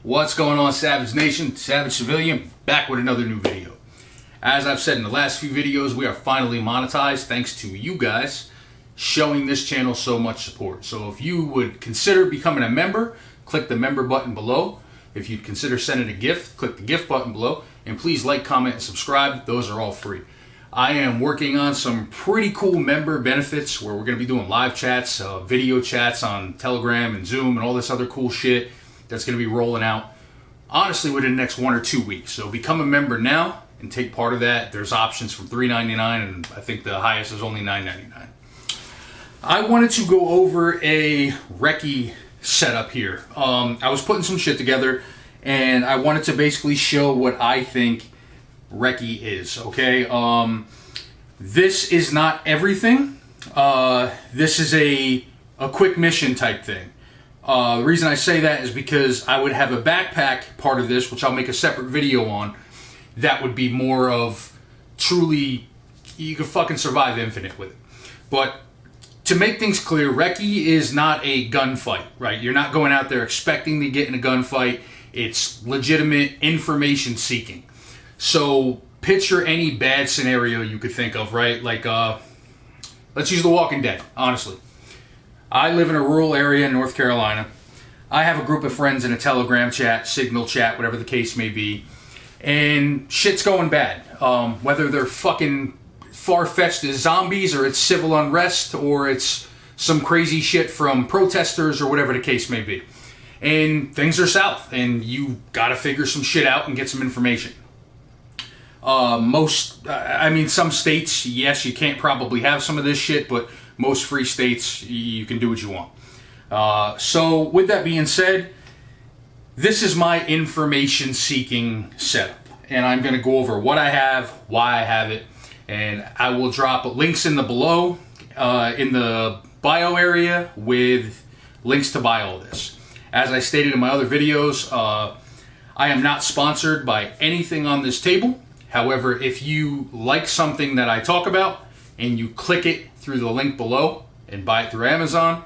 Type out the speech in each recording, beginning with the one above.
What's going on, Savage Nation? Savage Civilian, back with another new video. As I've said in the last few videos, we are finally monetized thanks to you guys showing this channel so much support. So if you would consider becoming a member, click the member button below. If you'd consider sending a gift, click the gift button below. And please like, comment, and subscribe. Those are all free. I am working on some pretty cool member benefits where we're going to be doing live chats, video chats on Telegram and Zoom and all this other cool shit that's going to be rolling out honestly within the next 1 or 2 weeks. So become a member now and take part of that. There's options from $3.99 and I think the highest is only $9.99. I wanted to go over a Recce setup here. I was putting some shit together and I wanted to basically show what I think Recce is, okay? This is not everything. This is a quick mission type thing. The reason I say that is because I would have a backpack part of this, which I'll make a separate video on, that would be more of truly, you could fucking survive infinite with it. But to make things clear, Recce is not a gunfight, right? You're not going out there expecting to get in a gunfight. It's legitimate information seeking. So picture any bad scenario you could think of, right? Like, let's use The Walking Dead, honestly. I live in a rural area in North Carolina. I have a group of friends in a Telegram chat, Signal chat, whatever the case may be, and shit's going bad. Whether they're fucking far-fetched as zombies, or it's civil unrest, or it's some crazy shit from protesters, or whatever the case may be. And things are south, and you gotta figure some shit out and get some information. Some states, yes, you can't probably have some of this shit, but most free states, you can do what you want. So with that being said, this is my information seeking setup. And I'm going to go over what I have, why I have it, and I will drop links in the below, in the bio area with links to buy all this. As I stated in my other videos, I am not sponsored by anything on this table. However, if you like something that I talk about and you click it through the link below and buy it through Amazon,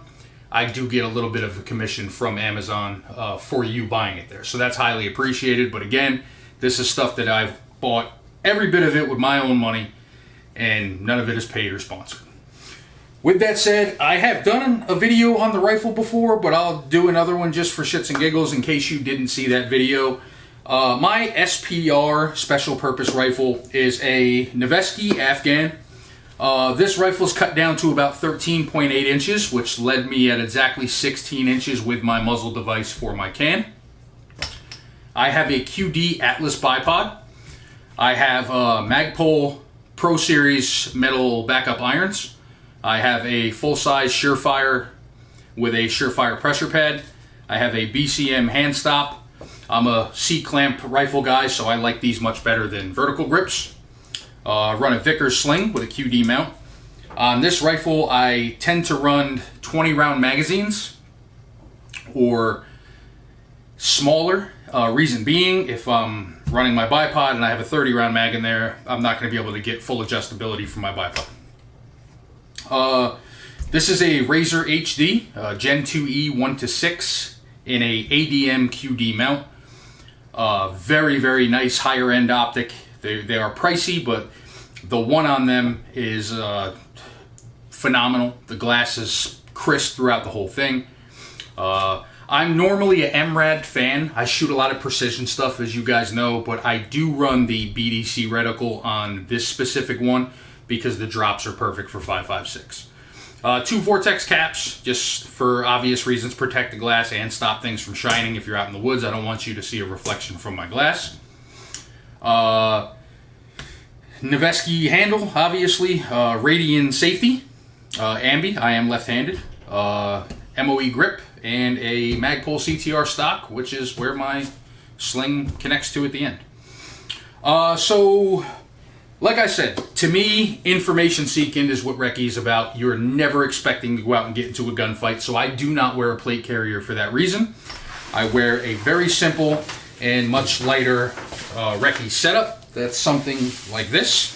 I do get a little bit of a commission from Amazon for you buying it there. So that's highly appreciated. But again, this is stuff that I've bought every bit of it with my own money, and none of it is paid or sponsored. With that said, I have done a video on the rifle before, but I'll do another one just for shits and giggles in case you didn't see that video. My SPR special purpose rifle is a Noveske Afghan. This rifle's cut down to about 13.8 inches, which led me at exactly 16 inches with my muzzle device for my can. I have a QD Atlas bipod. I have Magpul Pro Series metal backup irons. I have a full-size Surefire with a Surefire pressure pad. I have a BCM hand stop. I'm a C-clamp rifle guy, so I like these much better than vertical grips. Run a Vickers sling with a QD mount. On this rifle, I tend to run 20-round magazines or smaller. Reason being, if I'm running my bipod and I have a 30-round mag in there, I'm not going to be able to get full adjustability from my bipod. This is a Razor HD Gen 2E 1-6 in a ADM QD mount. Very, very nice higher end optic. They are pricey, but the one on them is phenomenal. The glass is crisp throughout the whole thing. I'm normally an MRAD fan. I shoot a lot of precision stuff, as you guys know, but I do run the BDC reticle on this specific one because the drops are perfect for 5.56. 2 Vortex caps, just for obvious reasons, protect the glass and stop things from shining. If you're out in the woods, I don't want you to see a reflection from my glass. Noveske handle, obviously. Radian safety. Ambi, I am left-handed. MOE grip, and a Magpul CTR stock, which is where my sling connects to at the end. So, like I said, to me, information seeking is what Recce is about. You're never expecting to go out and get into a gunfight, so I do not wear a plate carrier for that reason. I wear a very simple and much lighter Recce setup. That's something like this.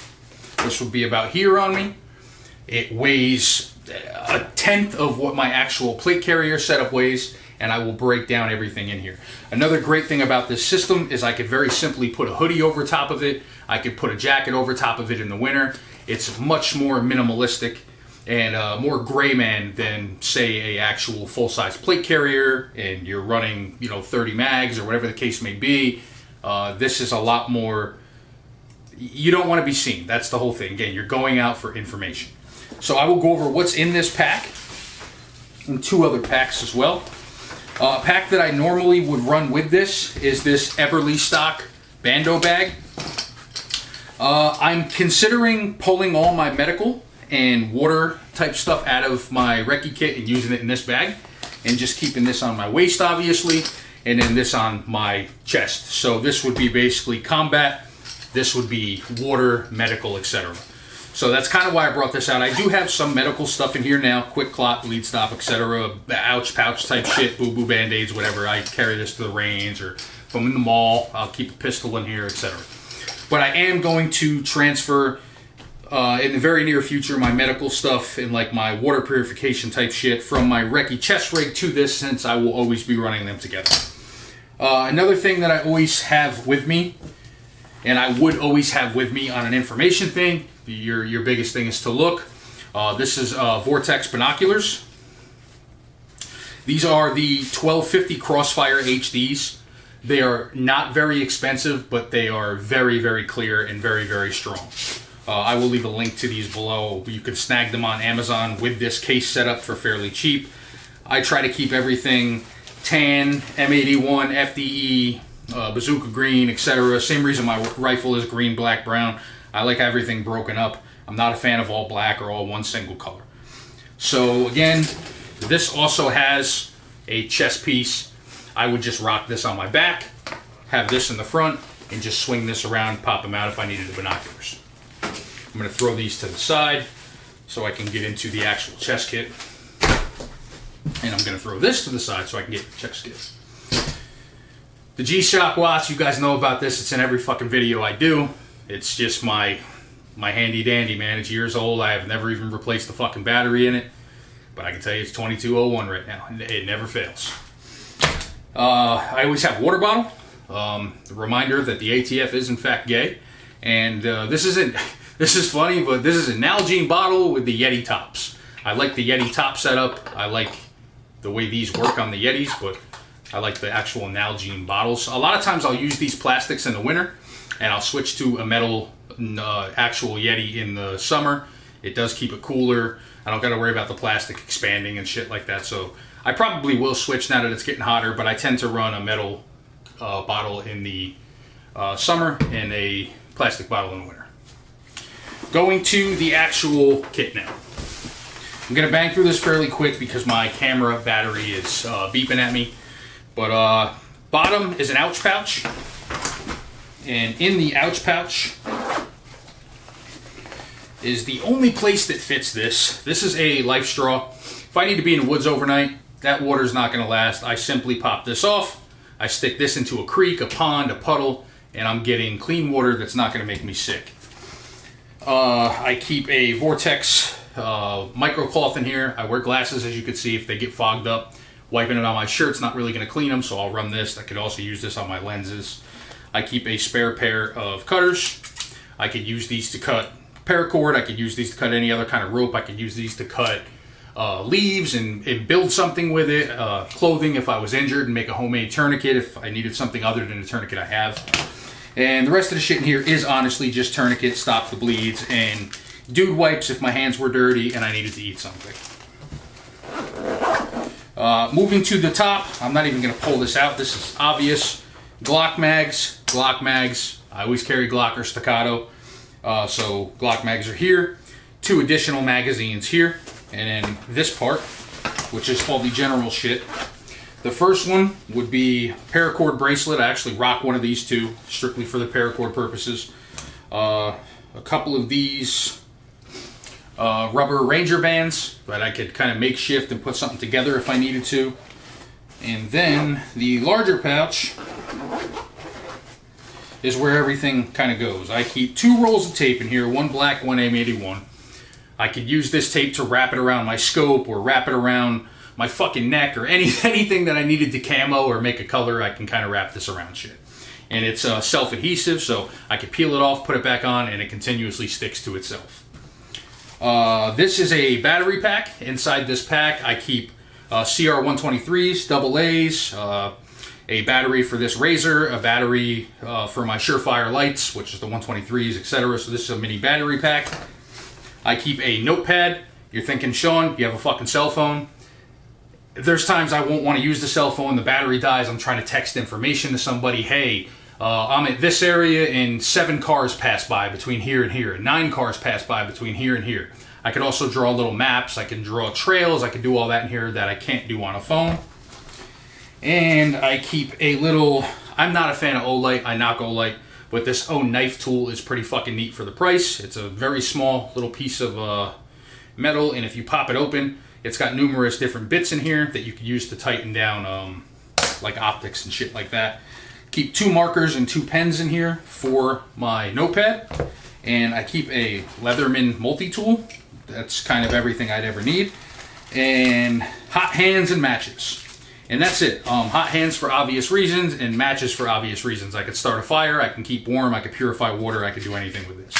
This will be about here on me. It weighs a tenth of what my actual plate carrier setup weighs, and I will break down everything in here. Another great thing about this system is I could very simply put a hoodie over top of it. I could put a jacket over top of it in the winter. It's much more minimalistic and more gray man than, say, a actual full-size plate carrier, and you're running, 30 mags or whatever the case may be. This is a lot more, you don't want to be seen. That's the whole thing. Again, you're going out for information. So I will go over what's in this pack and 2 other packs as well. A pack that I normally would run with this is this Eberly stock Bando bag. I'm considering pulling all my medical and water type stuff out of my Recce kit and using it in this bag, and just keeping this on my waist, obviously, and then this on my chest. So this would be basically combat, this would be water, medical, etc. So that's kind of why I brought this out. I do have some medical stuff in here now, quick clot, bleed stop, etc. Ouch pouch type shit, boo-boo band-aids, whatever. I carry this to the range, or if I'm in the mall, I'll keep a pistol in here, etc. But I am going to transfer in the very near future my medical stuff and like my water purification type shit from my Recce chest rig to this, since I will always be running them together. Another thing that I always have with me, and I would always have with me on an information thing, your biggest thing is to look. This is Vortex binoculars. These are the 1250 Crossfire HDs. They are not very expensive, but they are very, very clear and very, very strong. I will leave a link to these below. You can snag them on Amazon with this case setup for fairly cheap. I try to keep everything tan, M81, FDE, bazooka green, etc. Same reason my rifle is green, black, brown. I like everything broken up. I'm not a fan of all black or all one single color. So again, this also has a chest piece. I would just rock this on my back, have this in the front, and just swing this around, pop them out if I needed the binoculars. I'm going to throw these to the side so I can get into the actual chest kit. And I'm going to throw this to the side so I can get the chest kit. The G-Shock watch, you guys know about this. It's in every fucking video I do. It's just my handy dandy, man. It's years old. I have never even replaced the fucking battery in it. But I can tell you it's 2201 right now. It never fails. I always have a water bottle. A reminder that the ATF is in fact gay. And this is funny, but this is an Nalgene bottle with the Yeti tops. I like the Yeti top setup. I like the way these work on the Yetis, but I like the actual Nalgene bottles. A lot of times I'll use these plastics in the winter, and I'll switch to a metal actual Yeti in the summer. It does keep it cooler. I don't got to worry about the plastic expanding and shit like that. So I probably will switch now that it's getting hotter, but I tend to run a metal bottle in the summer and a plastic bottle in the winter. Going to the actual kit now. I'm going to bang through this fairly quick because my camera battery is beeping at me. But bottom is an ouch pouch. And in the ouch pouch is the only place that fits this. This is a life straw. If I need to be in the woods overnight, that water's not going to last. I simply pop this off. I stick this into a creek, a pond, a puddle, and I'm getting clean water that's not going to make me sick. I keep a Vortex microcloth in here. I wear glasses, as you can see. If they get fogged up, wiping it on my shirt's not really going to clean them, so I'll run this. I could also use this on my lenses. I keep a spare pair of cutters. I could use these to cut paracord. I could use these to cut any other kind of rope. I could use these to cut leaves and build something with it. Clothing if I was injured, and make a homemade tourniquet if I needed something other than the tourniquet I have. And the rest of the shit in here is honestly just tourniquet, stop the bleeds, and dude wipes if my hands were dirty and I needed to eat something. Moving to the top, I'm not even going to pull this out. This is obvious. Glock mags. I always carry Glock or Staccato. So Glock mags are here. 2 additional magazines here. And then this part, which is all the general shit. The first one would be paracord bracelet. I actually rock one of these too, strictly for the paracord purposes. A couple of these rubber Ranger bands that I could kind of makeshift and put something together if I needed to. And then the larger pouch is where everything kind of goes. I keep 2 rolls of tape in here, one black, one M81. I could use this tape to wrap it around my scope or wrap it around my fucking neck or anything that I needed to camo or make a color, I can kind of wrap this around shit. And it's self-adhesive, so I can peel it off, put it back on, and it continuously sticks to itself. This is a battery pack. Inside this pack, I keep CR123s, AA's, a battery for this razor, a battery for my Surefire lights, which is the 123s, etc. So this is a mini battery pack. I keep a notepad. You're thinking, Sean, you have a fucking cell phone. There's times I won't want to use the cell phone, the battery dies, I'm trying to text information to somebody. Hey, I'm at this area and 7 cars pass by between here and here, and 9 cars pass by between here and here. I can also draw little maps, I can draw trails, I can do all that in here that I can't do on a phone. And I keep a little, I'm not a fan of Olight, I knock Olight, but this knife tool is pretty fucking neat for the price. It's a very small little piece of metal, and if you pop it open, it's got numerous different bits in here that you can use to tighten down like optics and shit like that. Keep 2 markers and 2 pens in here for my notepad. And I keep a Leatherman multi-tool. That's kind of everything I'd ever need. And hot hands and matches. And that's it. Hot hands for obvious reasons and matches for obvious reasons. I could start a fire, I can keep warm, I could purify water, I could do anything with this.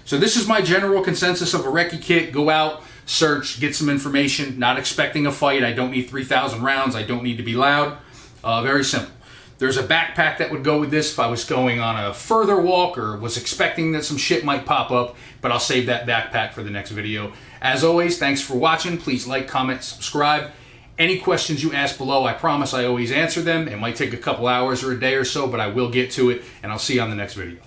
So this is my general consensus of a recce kit. Go out, search, get some information. Not expecting a fight. I don't need 3,000 rounds. I don't need to be loud. Very simple. There's a backpack that would go with this if I was going on a further walk or was expecting that some shit might pop up, but I'll save that backpack for the next video. As always, thanks for watching. Please like, comment, subscribe. Any questions you ask below, I promise I always answer them. It might take a couple hours or a day or so, but I will get to it, and I'll see you on the next video.